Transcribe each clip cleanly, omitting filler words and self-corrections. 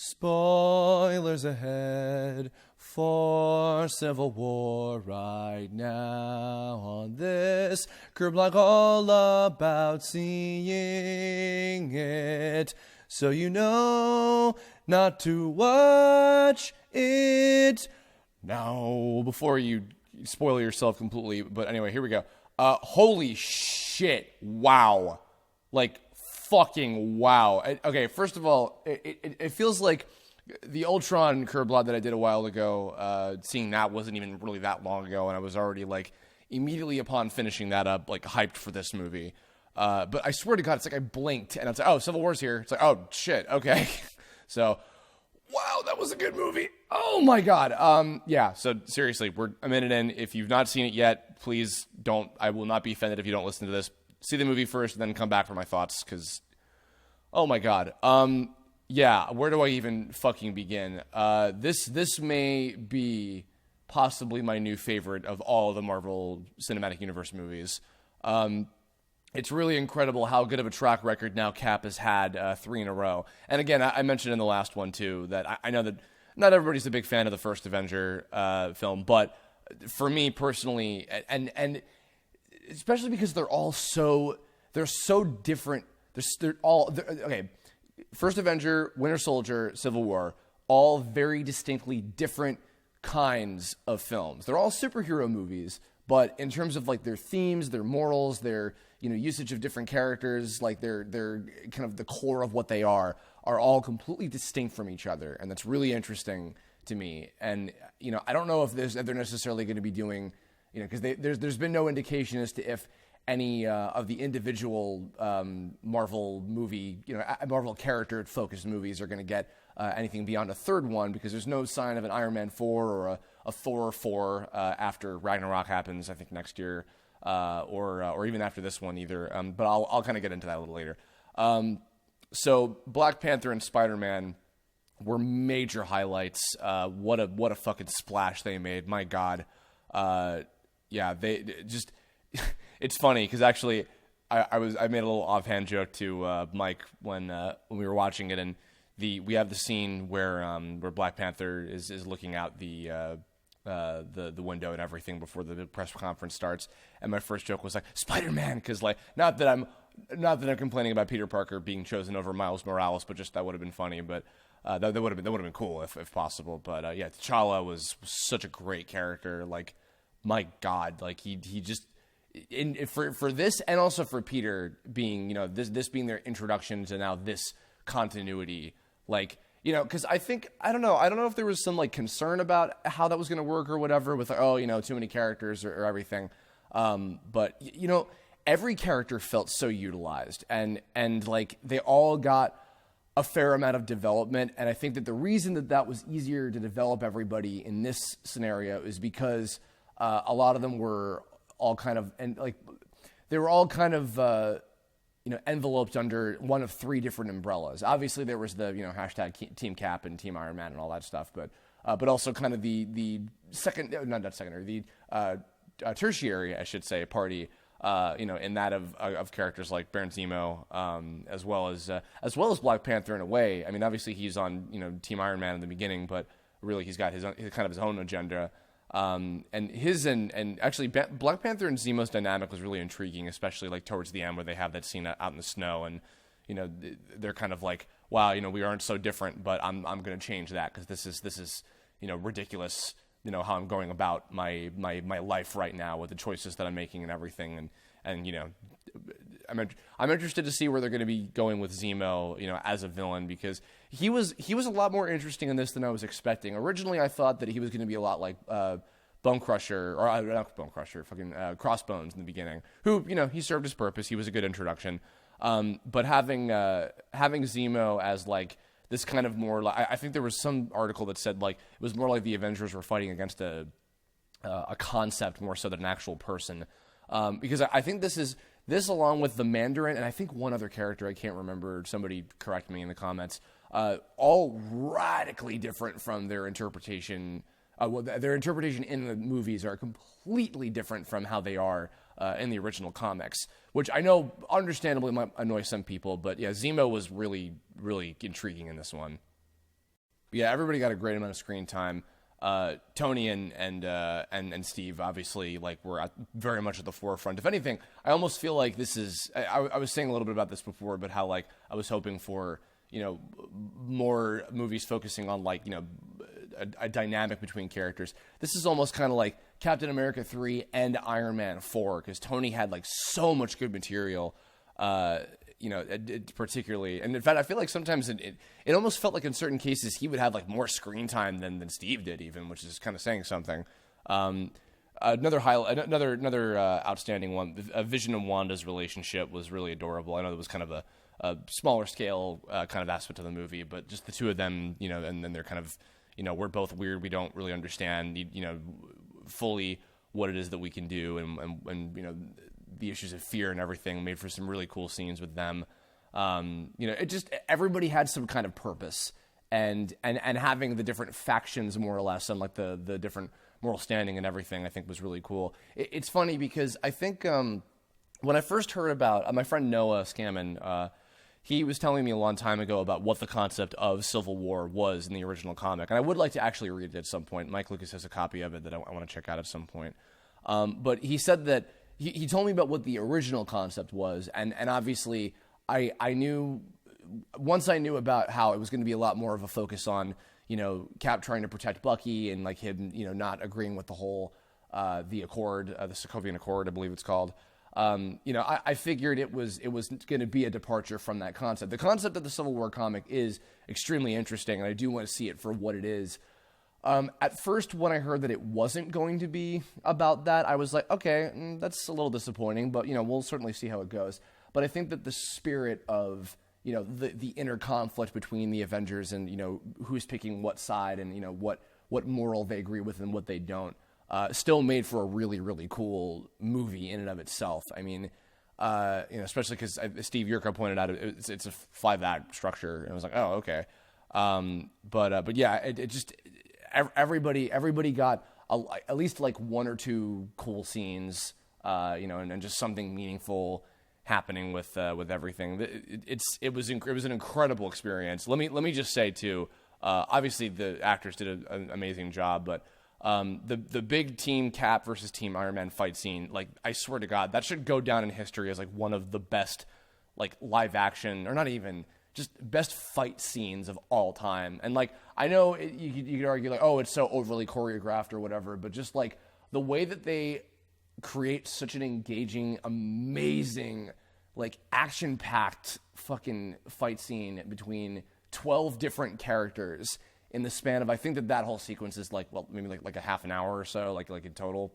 Spoilers ahead for Civil War right now on this Kirblog, all about seeing it, so you know not to watch it now before you spoil yourself completely. But anyway, here we go. Holy shit. Wow. Like, fucking wow. Okay, first of all, it feels like the Ultron Kirblog that I did a while ago, seeing that wasn't even really that long ago, and I was already, like, immediately upon finishing that up, like, hyped for this movie. But I swear to God, it's like I blinked, and I was like, oh, Civil War's here. It's like, oh, shit, okay. So, wow, that was a good movie. Oh, my God. Yeah, so seriously, we're a minute in. If you've not seen it yet, please don't. I will not be offended if you don't listen to this. See the movie first, and then come back for my thoughts, because, oh my God. Yeah, where do I even fucking begin? This may be possibly my new favorite of all of the Marvel Cinematic Universe movies. It's really incredible how good of a track record now Cap has had 3 in a row. And again, I mentioned in the last one, too, that I know that not everybody's a big fan of the first Avenger film, but for me personally, and especially because they're so different. Okay. First Avenger, Winter Soldier, Civil War, all very distinctly different kinds of films. They're all superhero movies, but in terms of like their themes, their morals, their usage of different characters, like their kind of the core of what they are all completely distinct from each other, and that's really interesting to me. And I don't know if they're necessarily going to be doing. Because there's been no indication as to if any of the individual Marvel movie, Marvel character-focused movies are going to get anything beyond a third one, because there's no sign of an Iron Man 4 or a Thor 4 after Ragnarok happens, I think, next year, or even after this one either. But I'll kind of get into that a little later. So Black Panther and Spider-Man were major highlights. What a fucking splash they made. My God. Yeah, they just, it's funny because actually I made a little offhand joke to Mike when we were watching it, and we have the scene where Black Panther is looking out the window and everything before the press conference starts, and my first joke was like Spider-Man, because like not that I'm complaining about Peter Parker being chosen over Miles Morales, but just that would have been funny, but that would have been cool if possible. But yeah, T'Challa was such a great character, like. My God, like he just for this, and also for Peter being this being their introduction to now this continuity, like because I don't know if there was some like concern about how that was going to work or whatever with too many characters or everything, but every character felt so utilized, and like they all got a fair amount of development, and I think that the reason that was easier to develop everybody in this scenario is because. A lot of them were all kind of, and like, they were all kind of, enveloped under one of 3 different umbrellas. Obviously, there was the, hashtag Team Cap and Team Iron Man and all that stuff, but also kind of the tertiary, I should say, party, in that of characters like Baron Zemo, as well as Black Panther in a way. I mean, obviously he's on, Team Iron Man in the beginning, but really he's got his own agenda. And actually Black Panther and Zemo's dynamic was really intriguing, especially like towards the end where they have that scene out in the snow, and they're kind of like, wow, we aren't so different, but I'm going to change that because this is ridiculous, how I'm going about my life right now with the choices that I'm making and everything, and I'm interested to see where they're going to be going with Zemo, as a villain, because he was a lot more interesting in this than I was expecting. Originally, I thought that he was going to be a lot like Bone Crusher, or not Bone Crusher, fucking Crossbones in the beginning, who he served his purpose. He was a good introduction, but having Zemo as like this kind of more like, I think there was some article that said like it was more like the Avengers were fighting against a concept more so than an actual person, because I think this along with the Mandarin, and I think one other character, I can't remember, somebody correct me in the comments, all radically different from their interpretation. Their interpretation in the movies are completely different from how they are in the original comics, which I know understandably might annoy some people, but yeah, Zemo was really, really intriguing in this one. Yeah, everybody got a great amount of screen time. Tony and Steve obviously like were very much at the forefront. If anything, I almost feel like this is. I was saying a little bit about this before, but how like I was hoping for more movies focusing on like a dynamic between characters. This is almost kind of like Captain America 3 and Iron Man 4 because Tony had like so much good material. Particularly, and in fact, I feel like sometimes it almost felt like in certain cases he would have like more screen time than Steve did, even, which is kind of saying something. Another outstanding one, Vision and Wanda's relationship was really adorable. I know it was kind of a smaller scale kind of aspect of the movie, but just the two of them, and then they're kind of, we're both weird, we don't really understand, fully what it is that we can do, and the issues of fear and everything made for some really cool scenes with them. It just, everybody had some kind of purpose and having the different factions more or less and like the different moral standing and everything, I think was really cool. It's funny because I think, when I first heard about my friend Noah Scammon, he was telling me a long time ago about what the concept of Civil War was in the original comic. And I would like to actually read it at some point. Mike Lucas has a copy of it that I want to check out at some point. But he said that he told me about what the original concept was, and obviously I knew, once I knew about how it was going to be a lot more of a focus on, Cap trying to protect Bucky and like him, not agreeing with the whole, the Accord, the Sokovian Accord, I believe it's called. I figured it was going to be a departure from that concept. The concept of the Civil War comic is extremely interesting, and I do want to see it for what it is. At first, when I heard that it wasn't going to be about that, I was like, okay, that's a little disappointing, but, we'll certainly see how it goes. But I think that the spirit of, the inner conflict between the Avengers and, who's picking what side and, what moral they agree with and what they don't, still made for a really, really cool movie in and of itself. I mean, especially because Steve Yurko pointed out it's a 5-act structure, and I was like, oh, okay. But yeah, it just... Everybody got at least like one or two cool scenes, and just something meaningful happening with everything. It was an incredible experience. Let me just say too. Obviously the actors did an amazing job, but the big Team Cap versus Team Iron Man fight scene, like I swear to God, that should go down in history as like one of the best like live action, or not even, just best fight scenes of all time. And like, I know you could argue like, oh, it's so overly choreographed or whatever, but just like the way that they create such an engaging, amazing, like action-packed fucking fight scene between 12 different characters in the span of, I think that whole sequence is like, well, maybe like a half an hour or so, like in total.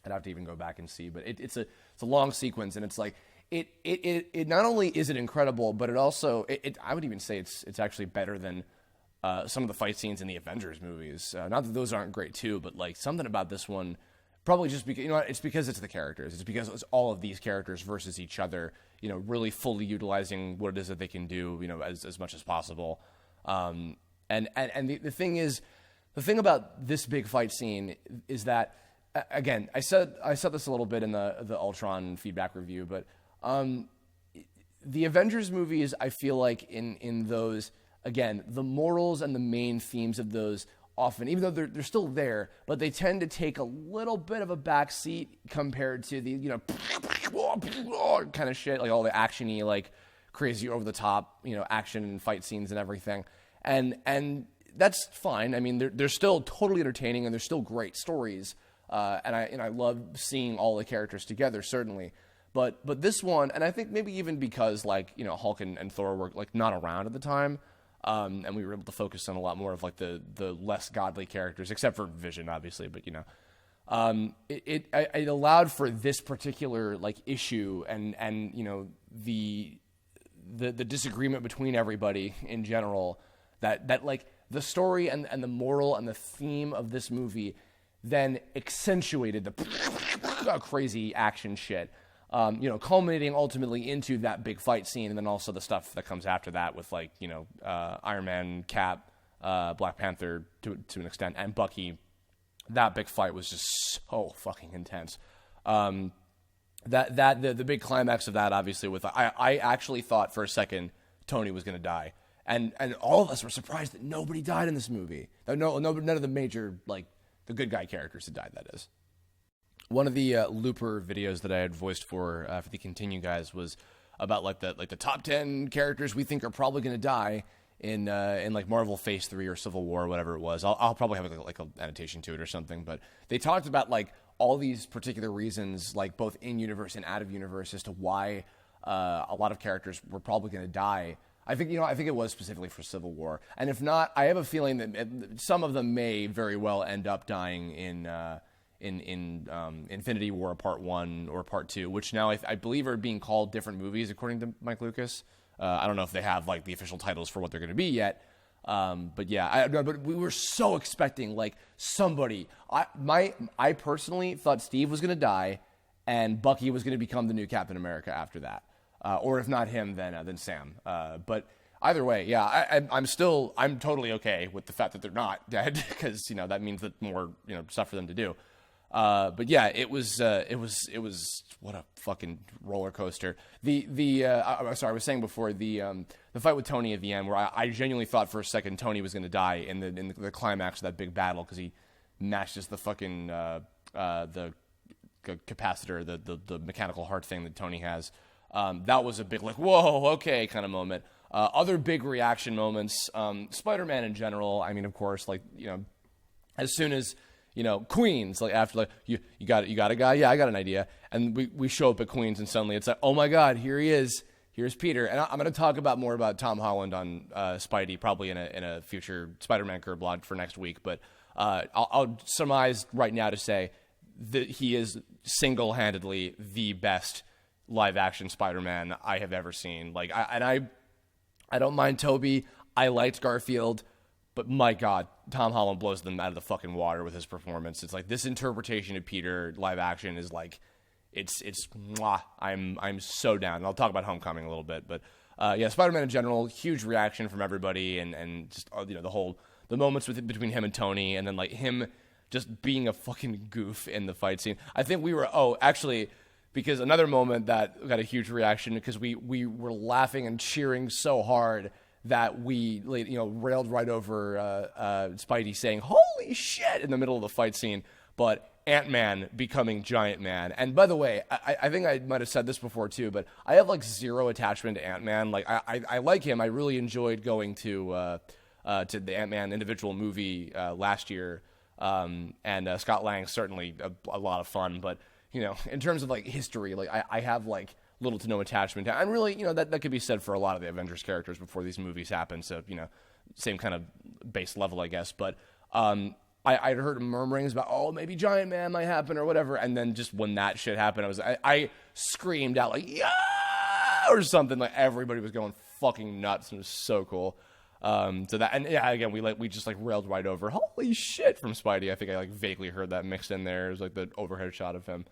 I'd have to even go back and see, but it's a long sequence, and it's like, It not only is it incredible, but it also, I would even say it's actually better than some of the fight scenes in the Avengers movies. Not that those aren't great too, but like something about this one, probably just because, it's because it's the characters. It's because it's all of these characters versus each other, really fully utilizing what it is that they can do, as much as possible. And the thing is, the thing about this big fight scene is that, again, I said this a little bit in the Ultron feedback review, but the Avengers movies, I feel like in those, again, the morals and the main themes of those often, even though they're still there, but they tend to take a little bit of a back seat compared to the, kind of shit, like all the action-y, like crazy over the top, action and fight scenes and everything. And that's fine. I mean, they're still totally entertaining, and they're still great stories. And I love seeing all the characters together, certainly. But this one, and I think maybe even because like, Hulk and Thor were like not around at the time, and we were able to focus on a lot more of like the less godly characters, except for Vision, obviously. But it allowed for this particular like issue and the disagreement between everybody in general, that like the story and the moral and the theme of this movie then accentuated the crazy action shit. Culminating ultimately into that big fight scene, and then also the stuff that comes after that with like, Iron Man, Cap, Black Panther to an extent, and Bucky. That big fight was just so fucking intense. The big climax of that, obviously, with I actually thought for a second Tony was going to die, And all of us were surprised that nobody died in this movie. None of the major, like, the good guy characters had died, that is. One of the Looper videos that I had voiced for the Continue guys was about like the top 10 characters we think are probably going to die in like Marvel Phase 3 or Civil War or whatever it was. I'll probably have like an annotation to it or something, but they talked about like all these particular reasons, like both in universe and out of universe, as to why a lot of characters were probably going to die. I think it was specifically for Civil War, and if not, I have a feeling that some of them may very well end up dying in Infinity War Part 1 or Part 2, which now I believe are being called different movies according to Mike Lucas. I don't know if they have like the official titles for what they're going to be yet. But yeah, but we were so expecting like somebody. I personally thought Steve was going to die and Bucky was going to become the new Captain America after that. Or if not him, then Sam. But either way, yeah, I'm totally okay with the fact that they're not dead, because that means that more stuff for them to do. But yeah, it was what a fucking roller coaster. I was saying before the fight with Tony at the end, where I genuinely thought for a second Tony was going to die in the climax of that big battle, because he matches the fucking the capacitor, the mechanical heart thing that Tony has. That was a big like whoa, okay kind of moment. Other big reaction moments, Spider-Man in general. I mean, of course, like as soon as Queens, like after like you got a guy, yeah, I got an idea, and we show up at Queens, and suddenly it's like, oh my God, here he is, here's Peter. And I'm going to talk more about Tom Holland on Spidey probably in a future Spider-Man Kirblog for next week, but I'll surmise right now to say that he is single-handedly the best live-action Spider-Man I have ever seen. Like, I don't mind Tobey. I liked Garfield, but my God, Tom Holland blows them out of the fucking water with his performance. It's like this interpretation of Peter live action is like, it's mwah. I'm so down. And I'll talk about Homecoming a little bit, but yeah, Spider-Man in general, huge reaction from everybody, and just the moments between him and Tony, and then like him just being a fucking goof in the fight scene. I think we were because another moment that got a huge reaction, because we were laughing and cheering so hard that we railed right over Spidey saying "Holy shit" in the middle of the fight scene, but Ant-Man becoming Giant Man. And by the way, I think I might have said this before too, but I have like zero attachment to Ant-Man. Like I like him. I really enjoyed going to the Ant-Man individual movie last year, and Scott Lang's certainly a lot of fun. But in terms of like history, like I have like little to no attachment to, and really, that could be said for a lot of the Avengers characters before these movies happen. So same kind of base level, I guess. But I'd heard murmurings about maybe Giant Man might happen or whatever, and then just when that shit happened, I screamed out like yeah or something. Like everybody was going fucking nuts, and it was so cool. So that, and yeah, again, we just like railed right over holy shit from Spidey. I think I like vaguely heard that mixed in there. It was like the overhead shot of him.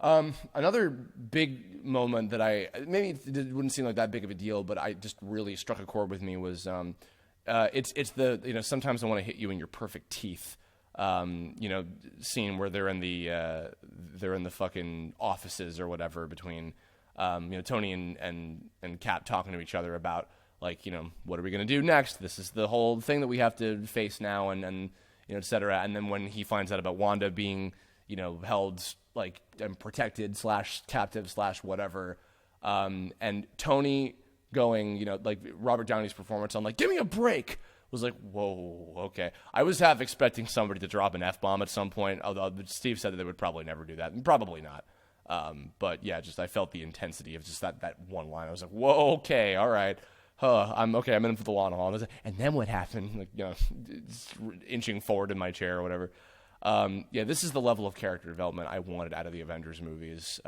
Another big moment that maybe it wouldn't seem like that big of a deal, but I just really struck a chord with me was it's the sometimes I want to hit you in your perfect teeth scene where they're in the fucking offices or whatever between Tony and Cap talking to each other about like what are we gonna do next? This is the whole thing that we have to face now, and et cetera. And then when he finds out about Wanda being held like and protected / captive / whatever, and Tony going like Robert Downey's performance on like give me a break was like whoa, okay. I was half expecting somebody to drop an F-bomb at some point, although Steve said that they would probably never do that, and probably not. But yeah, just I felt the intensity of just that one line. I was like whoa, okay, all right. I'm okay. I'm in for the long haul. And then what happened? Like inching forward in my chair or whatever. Yeah, this is the level of character development I wanted out of the Avengers movies.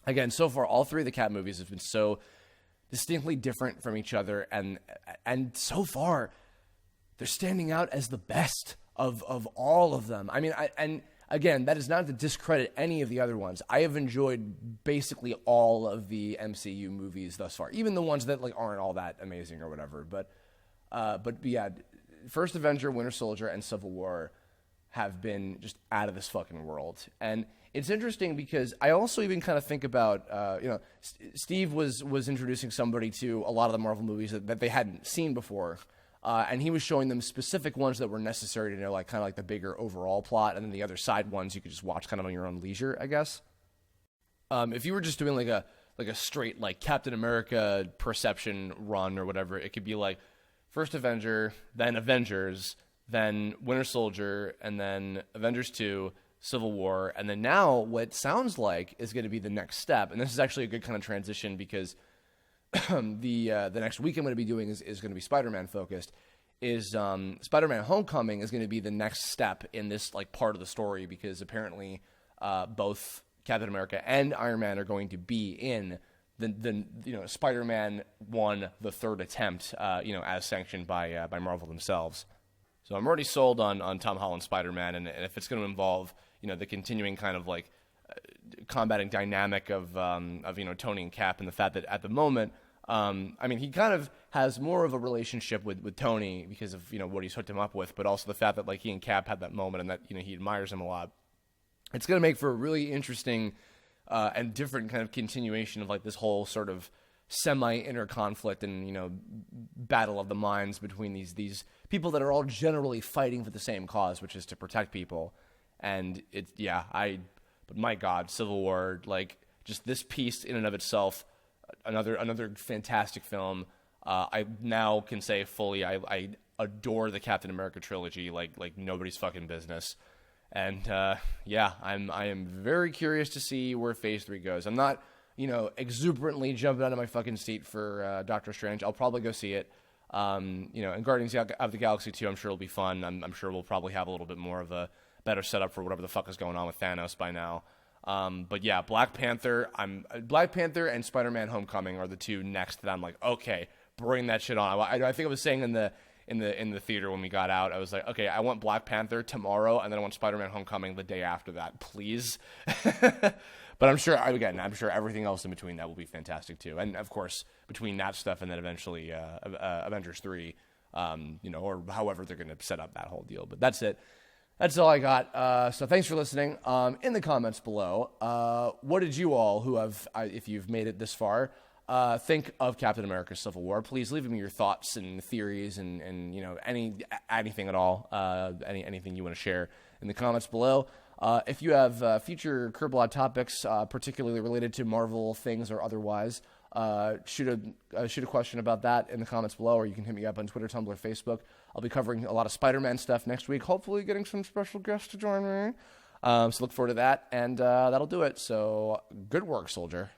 Again, so far, all three of the Cap movies have been so distinctly different from each other, and so far, they're standing out as the best of all of them. I mean, and again, that is not to discredit any of the other ones. I have enjoyed basically all of the MCU movies thus far, even the ones that like aren't all that amazing or whatever. But yeah, First Avenger, Winter Soldier, and Civil War have been just out of this fucking world. And it's interesting because I also even kind of think about, Steve was introducing somebody to a lot of the Marvel movies that they hadn't seen before. And he was showing them specific ones that were necessary to know, like, kind of like the bigger overall plot. And then the other side ones you could just watch kind of on your own leisure, I guess. If you were just doing like a straight, like, Captain America perception run or whatever, it could be like first Avenger, then Avengers, then Winter Soldier, and then Avengers 2, Civil War, and then now what sounds like is going to be the next step. And this is actually a good kind of transition because the next week I'm going to be doing is going to be Spider-Man focused. Is Spider-Man Homecoming is going to be the next step in this, like, part of the story, because apparently both Captain America and Iron Man are going to be in the Spider-Man 1, the third attempt, as sanctioned by Marvel themselves. So I'm already sold on Tom Holland's Spider-Man, and if it's going to involve, the continuing kind of, like, combating dynamic of Tony and Cap, and the fact that at the moment, he kind of has more of a relationship with Tony because of, what he's hooked him up with, but also the fact that, like, he and Cap had that moment and that, he admires him a lot. It's going to make for a really interesting and different kind of continuation of, like, this whole sort of semi-inner conflict and, battle of the minds between these people that are all generally fighting for the same cause, which is to protect people. And but my God, Civil War, like, just this piece in and of itself, another fantastic film. I now can say fully, I adore the Captain America trilogy, like nobody's fucking business. And I am very curious to see where Phase 3 goes. I'm not, exuberantly jumping out of my fucking seat for Doctor Strange. I'll probably go see it. And Guardians of the Galaxy 2, I'm sure it'll be fun. I'm sure we'll probably have a little bit more of a better setup for whatever the fuck is going on with Thanos by now. But yeah, Black Panther and Spider-Man Homecoming are the two next that I'm like, okay, bring that shit on. I think I was saying in the theater when we got out, I was like, okay, I want Black Panther tomorrow, and then I want Spider-Man Homecoming the day after that, please. But I'm sure everything else in between that will be fantastic too. And of course, between that stuff and then eventually Avengers 3, or however they're going to set up that whole deal. But that's it. That's all I got. So thanks for listening. In the comments below, what did you all who have, if you've made it this far, think of Captain America: Civil War? Please leave me your thoughts and theories and anything at all, anything you want to share in the comments below. If you have future Kirblog topics, particularly related to Marvel things or otherwise, shoot a question about that in the comments below, or you can hit me up on Twitter, Tumblr, Facebook. I'll be covering a lot of Spider-Man stuff next week, hopefully getting some special guests to join me. So look forward to that, and that'll do it. So good work, soldier.